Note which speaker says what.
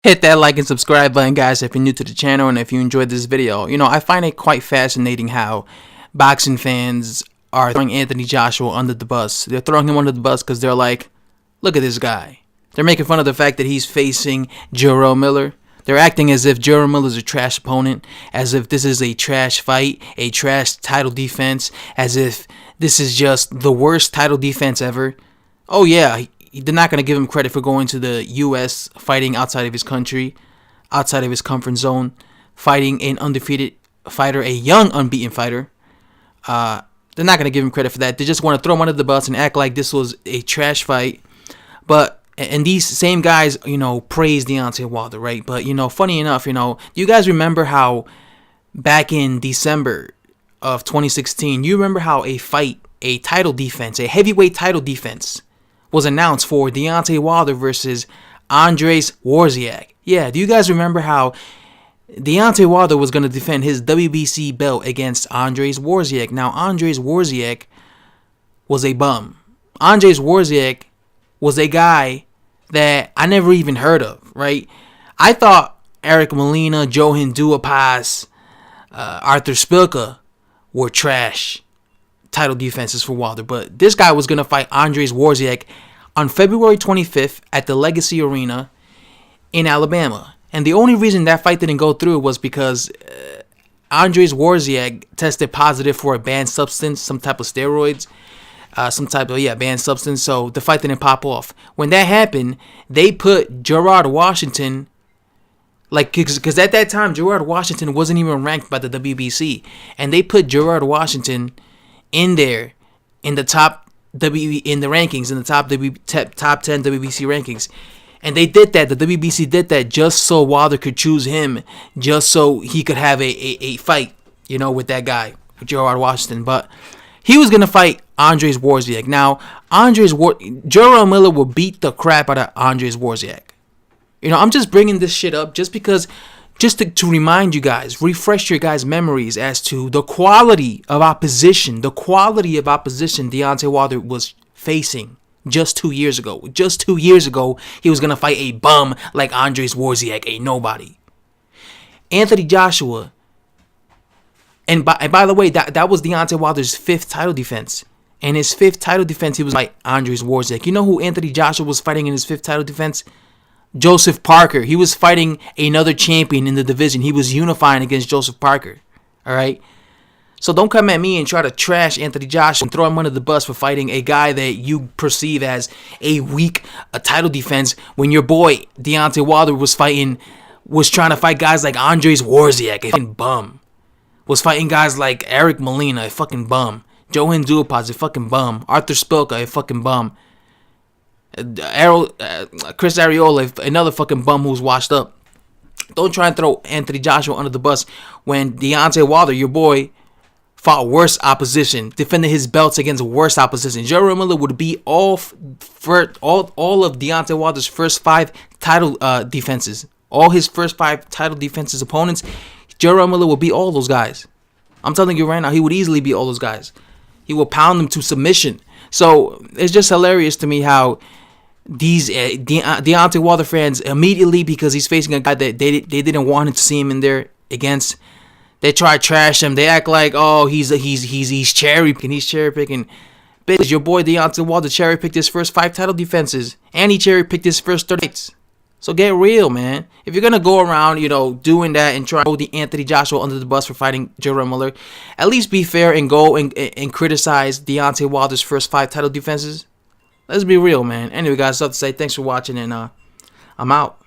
Speaker 1: Hit that like and subscribe button, guys, if you're new to the channel and if you enjoyed this video. I find it quite fascinating how boxing fans are throwing Anthony Joshua under the bus. They're throwing him under the bus because they're like, look at this guy. They're making fun of the fact that he's facing Jarrell Miller. They're acting as if Jarrell Miller's a trash opponent, as if this is a trash fight, a trash title defense, as if this is just the worst title defense ever. Oh yeah, they're not going to give him credit for going to the U.S., fighting outside of his country, outside of his comfort zone, fighting an undefeated fighter, a young unbeaten fighter. They're not going to give him credit for that. They just want to throw him under the bus and act like this was a trash fight. And these same guys, praise Deontay Wilder, right? But, funny enough, do you guys remember how back in December of 2016, you remember how a fight, a title defense, a heavyweight title defense was announced for Deontay Wilder versus Andrzej Wawrzyk? Yeah, do you guys remember how Deontay Wilder was going to defend his WBC belt against Andrzej Wawrzyk? Now, Andrzej Wawrzyk was a bum. Andrzej Wawrzyk was a guy that I never even heard of, right? I thought Eric Molina, Johan Duhaupas, Arthur Spilka were trash title defenses for Wilder, but this guy was going to fight Andrzej Wawrzyk on February 25th at the Legacy Arena in Alabama. And the only reason that fight didn't go through was because Andrzej Wawrzyk tested positive for a banned substance, some type of steroids, banned substance, so the fight didn't pop off. When that happened, they put Gerard Washington, because at that time, Gerard Washington wasn't even ranked by the WBC, and they put Gerard Washington in there, in the top in the rankings, in the top 10 WBC rankings. And they did that, the WBC did that just so Wilder could choose him, just so he could have a fight, with that guy, with Gerard Washington. But he was going to fight Andrzej Wawrzyk. Now, Jarrell Miller will beat the crap out of Andrzej Wawrzyk. I'm just bringing this shit up just to remind you guys, refresh your guys' memories as to the quality of opposition Deontay Wilder was facing just 2 years ago. Just 2 years ago, he was going to fight a bum like Andrzej Wawrzyk, a nobody. Anthony Joshua, and by the way, that was Deontay Wilder's 5th title defense. And his 5th title defense, he was like Andrzej Wawrzyk. You know who Anthony Joshua was fighting in his 5th title defense? Joseph Parker. He was fighting another champion in the division. He was unifying against Joseph Parker. All right? So don't come at me and try to trash Anthony Joshua and throw him under the bus for fighting a guy that you perceive as a title defense when your boy Deontay Wilder was trying to fight guys like Andrzej Wawrzyk, a fucking bum. Was fighting guys like Eric Molina, a fucking bum. Johan Duhaupas, a fucking bum. Arthur Spilka, a fucking bum. Chris Arreola, another fucking bum who's washed up. Don't try and throw Anthony Joshua under the bus when Deontay Wilder, your boy, fought worse opposition, defended his belts against worse opposition. Jarrell Miller would beat all of Deontay Wilder's first 5 title defenses. All his first 5 title defenses opponents, Jarrell Miller will beat all those guys. I'm telling you right now, he would easily beat all those guys. He will pound them to submission. So it's just hilarious to me how these Deontay Wilder fans immediately, because he's facing a guy that they didn't want him to see him in there against, they try to trash him. They act like, oh, he's cherry picking. He's cherry picking. Bitch, your boy Deontay Wilder cherry picked his first 5 title defenses, and he cherry picked his first 30 fights. So get real, man. If you're gonna go around, doing that and try to throw the Anthony Joshua under the bus for fighting Jarrell Miller, at least be fair and go and criticize Deontay Wilder's first 5 title defenses. Let's be real, man. Anyway, guys, stuff to say. Thanks for watching, and I'm out.